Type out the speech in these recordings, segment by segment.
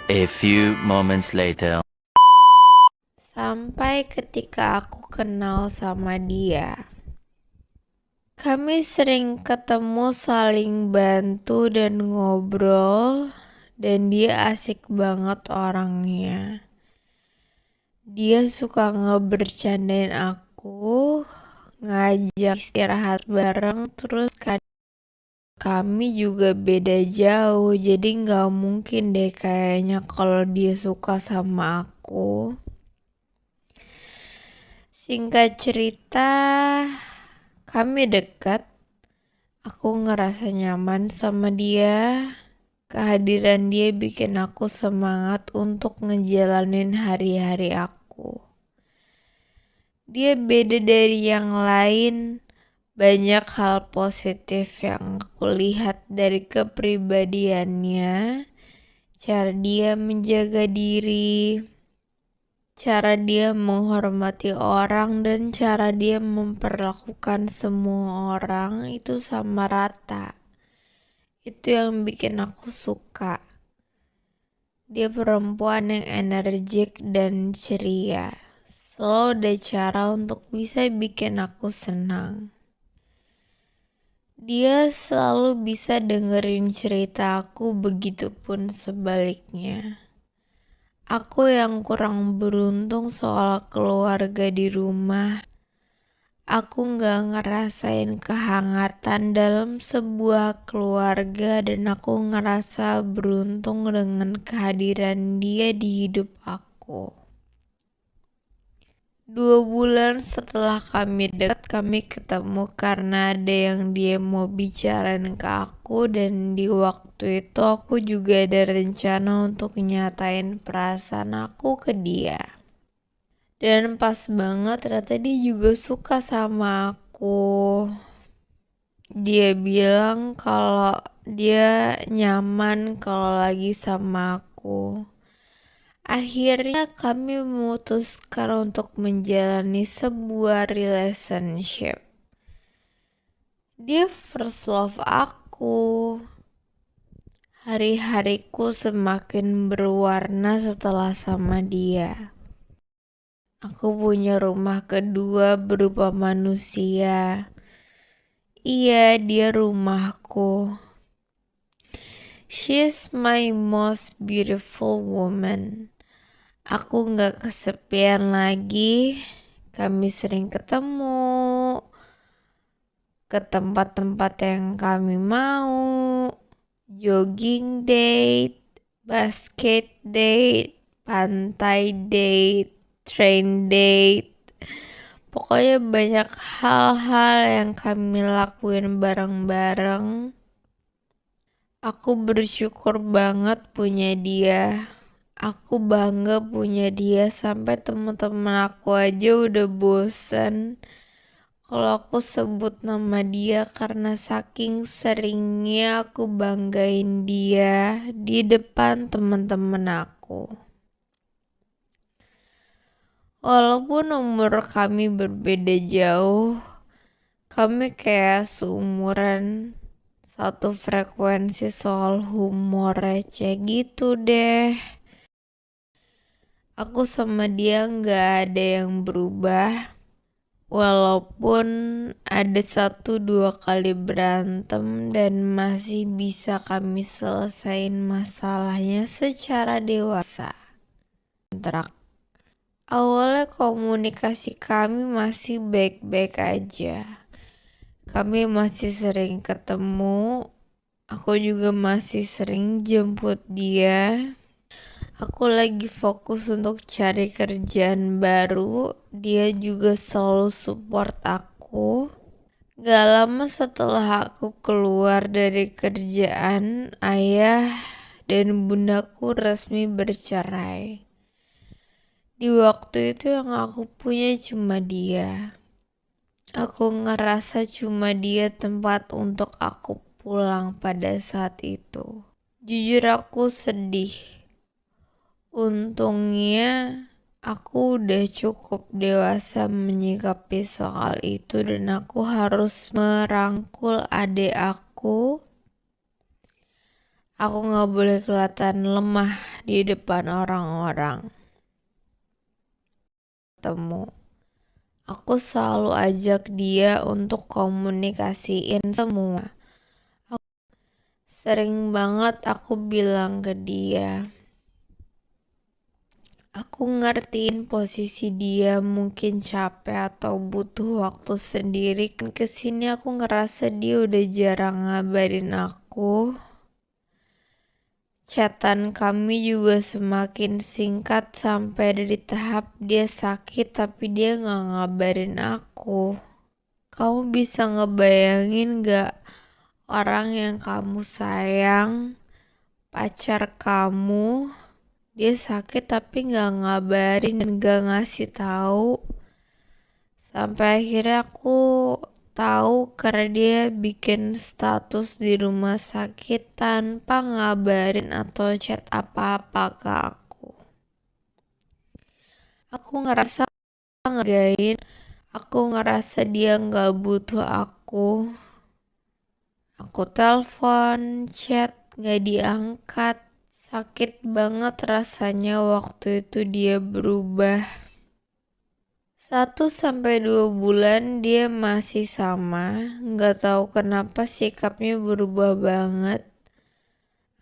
A few moments later. Sampai ketika aku kenal sama dia. Kami sering ketemu, saling bantu dan ngobrol, dan dia asik banget orangnya. Dia suka ngebercandain aku, ngajak istirahat bareng, terus kami juga beda jauh, jadi nggak mungkin deh kayaknya kalau dia suka sama aku. Singkat cerita, kami dekat. Aku ngerasa nyaman sama dia. Kehadiran dia bikin aku semangat untuk ngejalanin hari-hari aku. Dia beda dari yang lain. Banyak hal positif yang aku lihat dari kepribadiannya. Cara dia menjaga diri, cara dia menghormati orang, dan cara dia memperlakukan semua orang itu sama rata. Itu yang bikin aku suka. Dia perempuan yang energik dan ceria. Selalu ada cara untuk bisa bikin aku senang. Dia selalu bisa dengerin cerita aku, begitupun sebaliknya. Aku yang kurang beruntung soal keluarga di rumah. Aku nggak ngerasain kehangatan dalam sebuah keluarga, dan aku ngerasa beruntung dengan kehadiran dia di hidup aku. 2 bulan setelah kami dekat, kami ketemu karena ada yang dia mau bicarain ke aku, dan di waktu itu aku juga ada rencana untuk nyatain perasaan aku ke dia. Dan pas banget ternyata dia juga suka sama aku. Dia bilang kalau dia nyaman kalau lagi sama aku. Akhirnya kami memutuskan untuk menjalani sebuah relationship. Dia first love aku. Hari-hariku semakin berwarna setelah sama dia. Aku punya rumah kedua berupa manusia. Iya, dia rumahku. She's my most beautiful woman. Aku gak kesepian lagi. Kami sering ketemu ke tempat-tempat yang kami mau. Jogging date, basket date, pantai date, train date. Pokoknya banyak hal-hal yang kami lakuin bareng-bareng. Aku bersyukur banget punya dia. Aku bangga punya dia, sampai teman-teman aku aja udah bosen kalau aku sebut nama dia karena saking seringnya aku banggain dia di depan teman-teman aku. Walaupun umur kami berbeda jauh, kami kayak seumuran, satu frekuensi soal humor receh gitu deh. Aku sama dia nggak ada yang berubah, walaupun ada 1-2 kali berantem dan masih bisa kami selesain masalahnya secara dewasa. Awalnya komunikasi kami masih baik-baik aja. Kami masih sering ketemu. Aku juga masih sering jemput dia. Aku lagi fokus untuk cari kerjaan baru. Dia juga selalu support aku. Gak lama setelah aku keluar dari kerjaan, ayah dan bundaku resmi bercerai. Di waktu itu yang aku punya cuma dia. Aku ngerasa cuma dia tempat untuk aku pulang pada saat itu. Jujur aku sedih. Untungnya aku udah cukup dewasa menyikapi soal itu, dan aku harus merangkul adik aku Aku gak boleh kelihatan lemah di depan orang-orang. Temu. Aku selalu ajak dia untuk komunikasiin semua. Sering banget aku bilang ke dia, aku ngertiin posisi dia mungkin capek atau butuh waktu sendiri. Kesini aku ngerasa dia udah jarang ngabarin aku. Chatan kami juga semakin singkat sampai dari tahap dia sakit tapi dia gak ngabarin aku. Kamu bisa ngebayangin gak orang yang kamu sayang, pacar kamu, dia sakit tapi gak ngabarin dan gak ngasih tahu. Sampai akhirnya aku tahu karena dia bikin status di rumah sakit tanpa ngabarin atau chat apa-apa ke aku. Aku ngerasa ngegain, aku ngerasa dia gak butuh aku. Aku telepon, chat, gak diangkat. Sakit banget rasanya waktu itu dia berubah. 1-2 bulan dia masih sama, gak tahu kenapa sikapnya berubah banget.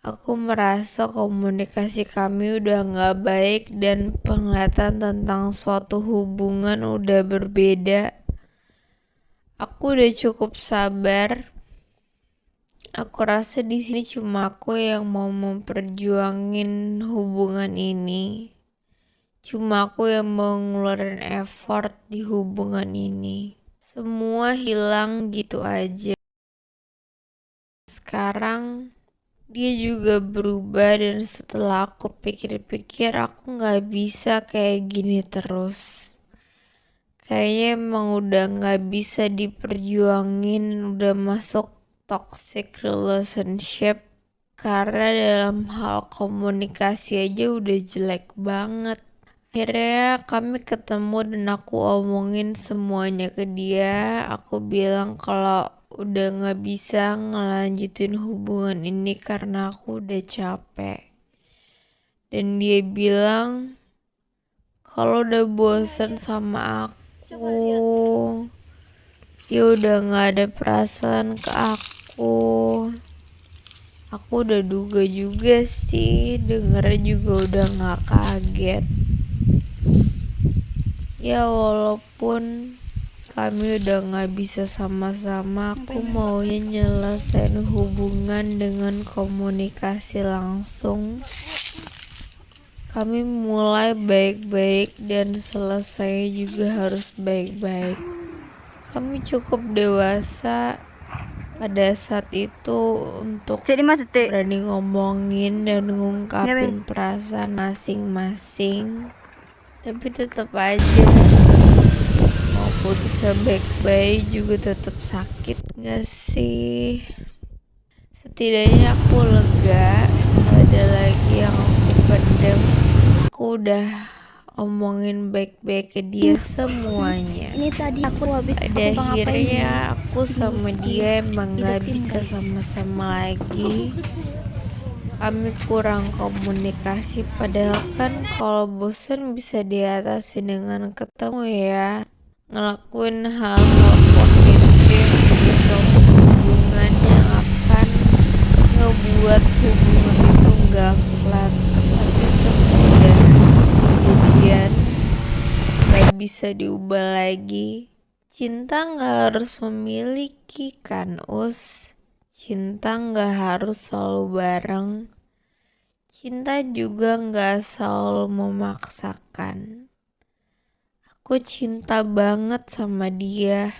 Aku merasa komunikasi kami udah gak baik dan penglihatan tentang suatu hubungan udah berbeda. Aku udah cukup sabar. Aku rasa di sini cuma aku yang mau memperjuangin hubungan ini. Cuma aku yang mau ngeluarin effort di hubungan ini. Semua hilang gitu aja. Sekarang dia juga berubah dan setelah aku pikir-pikir aku gak bisa kayak gini terus. Kayaknya emang udah gak bisa diperjuangin, udah masuk toxic relationship. Karena dalam hal komunikasi aja udah jelek banget. Akhirnya kami ketemu dan aku omongin semuanya ke dia. Aku bilang kalau udah gak bisa ngelanjutin hubungan ini karena aku udah capek. Dan dia bilang kalau udah bosan sama aku, dia udah gak ada perasaan ke aku. Aku udah duga juga sih, dengernya juga udah gak kaget. Ya walaupun kami udah gak bisa sama-sama, aku maunya nyelesain hubungan dengan komunikasi langsung. Kami mulai baik-baik dan selesai juga harus baik-baik. Kami cukup dewasa pada saat itu untuk berani ngomongin dan ngungkapin perasaan masing-masing. Tapi tetap aja mau putusnya baik-baik juga tetap sakit gak sih? Setidaknya aku lega, gak ada lagi yang dipendam. Aku udah omongin baik-baik ke dia semuanya. Ini tadi aku habis Pada akhirnya aku sama dia emang gak bisa sama-sama lagi. Kami kurang komunikasi, padahal kan kalau bosan bisa diatasi dengan ketemu ya. Ngelakuin hal-hal positif di suatu hubungan yang akan ngebuat hubungan itu gak flat. Tapi semudah kejadian gak bisa diubah lagi. Cinta gak harus memiliki kan Cinta gak harus selalu bareng. Cinta juga gak selalu memaksakan. Aku cinta banget sama dia.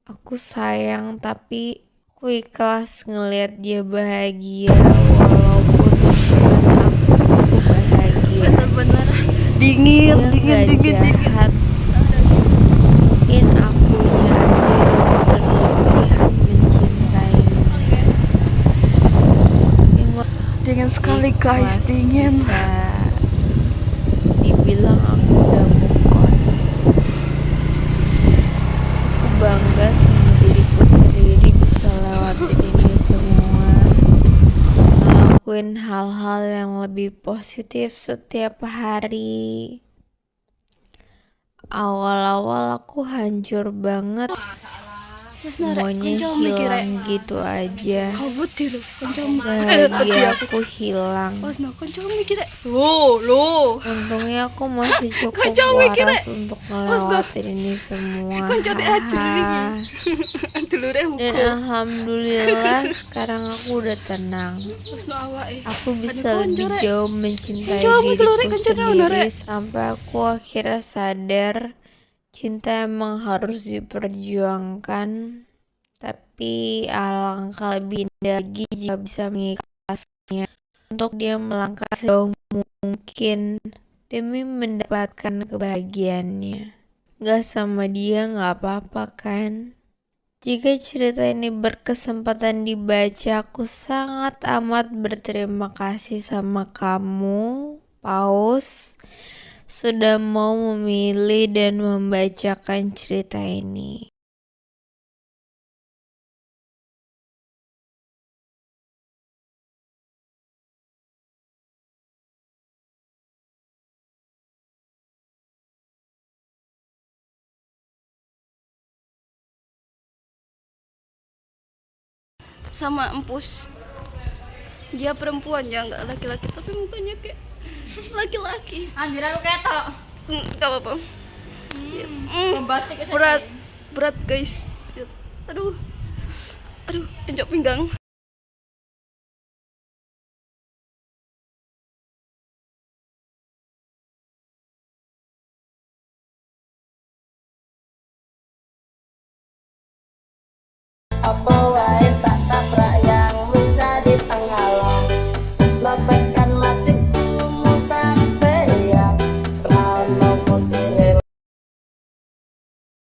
Aku sayang tapi aku ikhlas ngelihat dia bahagia walaupun bukan aku bahagia. bener-bener dingin. Jahat. Mungkin akunya aja yang berlebihan mencintainya. Dingin sekali guys, Ikhlas dingin. bisa dibilang aku udah move on. Aku bangga sama diriku sendiri bisa lewatin ini semua. ngelakuin hal-hal yang lebih positif setiap hari. Awal-awal aku hancur banget, Mas narek semuanya kancamu mikir hilang gitu aja. kabut lo kancamu. Bahagia aku hilang. Mas no kancamu mikir lo. Untungnya aku masih cukup Kancamu mikir waras untuk ngelewatin ini semua. Kancamu diajar Haha. iki. Dulure Dan hukum. alhamdulillah sekarang aku udah tenang. Mas no awake. Aku bisa Aduh, lebih konco, Rek. jauh mencintai Kancamu keluar, diriku kancamu, sendiri Rek. sampai aku akhirnya sadar cinta emang harus diperjuangkan, tapi alangkah lebih indah lagi jika bisa mengikhlaskannya untuk dia melangkah sejauh mungkin demi mendapatkan kebahagiaannya. Gak sama dia gak apa-apa kan? Jika cerita ini berkesempatan dibaca, aku sangat amat berterima kasih sama kamu, Paus, sudah mau memilih dan membacakan cerita ini. Sama empus. Dia perempuan ya, nggak laki-laki, tapi mukanya kayak laki-laki. Anjir aku ketok. Nggak apa-apa. Bombastik Berat guys. Aduh, injak pinggang.